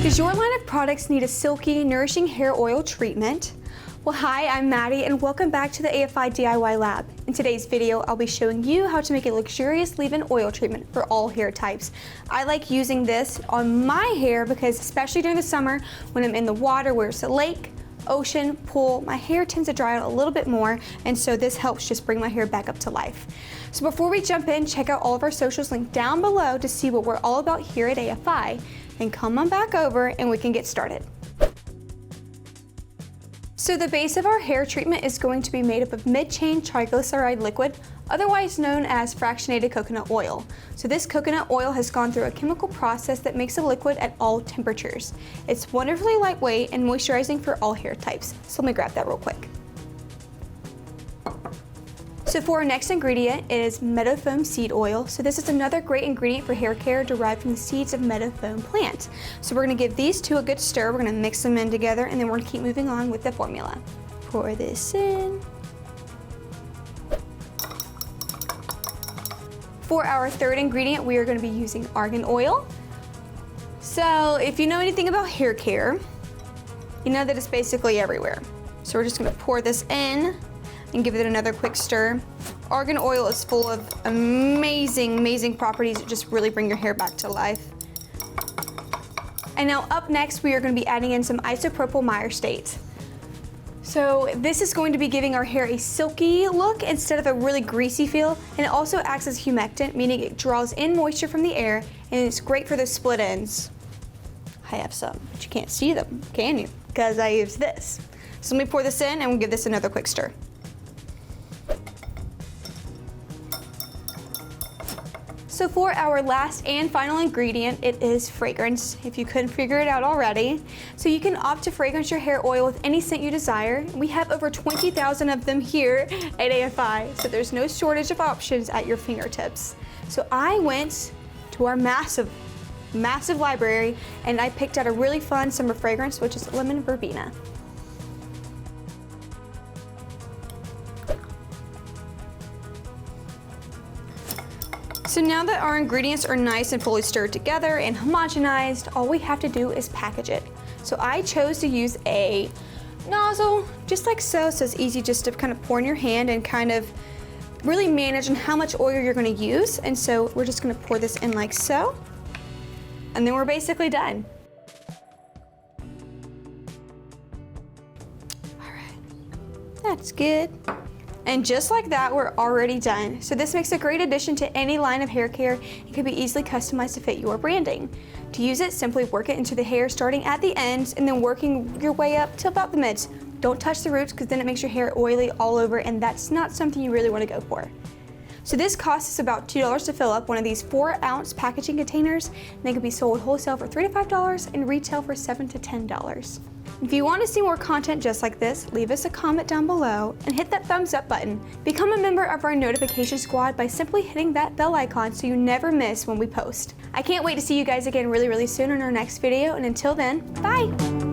Does your line of products need a silky, nourishing hair oil treatment? Well, hi, I'm Maddie and welcome back to the AFI DIY Lab. In today's video, I'll be showing you how to make a luxurious leave-in oil treatment for all hair types. I like using this on my hair because especially during the summer when I'm in the water where it's a lake, ocean, pool, my hair tends to dry out a little bit more, and so this helps just bring my hair back up to life. So before we jump in, check out all of our socials linked down below to see what we're all about here at AFI. And come on back over and we can get started. So the base of our hair treatment is going to be made up of mid-chain triglyceride liquid, otherwise known as fractionated coconut oil. So this coconut oil has gone through a chemical process that makes a liquid at all temperatures. It's wonderfully lightweight and moisturizing for all hair types. So let me grab that real quick. So for our next ingredient is meadow foam seed oil. So this is another great ingredient for hair care derived from the seeds of meadow foam plant. So we're gonna give these two a good stir. We're gonna mix them in together and then we're gonna keep moving on with the formula. Pour this in. For our third ingredient, we are gonna be using argan oil. So if you know anything about hair care, you know that it's basically everywhere. So we're just gonna pour this in and give it another quick stir. Argan oil is full of amazing properties that just really bring your hair back to life. And now up next, we are gonna be adding in some isopropyl myrcate. So this is going to be giving our hair a silky look instead of a really greasy feel, and it also acts as humectant, meaning it draws in moisture from the air, and it's great for those split ends. I have some, but you can't see them, can you? Because I use this. So let me pour this in and we'll give this another quick stir. So for our last and final ingredient, it is fragrance, if you couldn't figure it out already. So you can opt to fragrance your hair oil with any scent you desire. We have over 20,000 of them here at AFI, so there's no shortage of options at your fingertips. So I went to our massive library and I picked out a really fun summer fragrance, which is Lemon Verbena. So now that our ingredients are nice and fully stirred together and homogenized, all we have to do is package it. So I chose to use a nozzle, just like so it's easy just to kind of pour in your hand and kind of really manage on how much oil you're gonna use. And so we're just gonna pour this in like so, and then we're basically done. All right, that's good. And just like that, we're already done. So this makes a great addition to any line of hair care. It can be easily customized to fit your branding. To use it, simply work it into the hair starting at the ends and then working your way up to about the mids. Don't touch the roots because then it makes your hair oily all over, and that's not something you really want to go for. So this costs us about $2 to fill up one of these 4-ounce packaging containers, and they can be sold wholesale for $3 to $5 and retail for $7 to $10. If you want to see more content just like this, leave us a comment down below and hit that thumbs up button. Become a member of our notification squad by simply hitting that bell icon so you never miss when we post. I can't wait to see you guys again really soon in our next video, and until then, bye!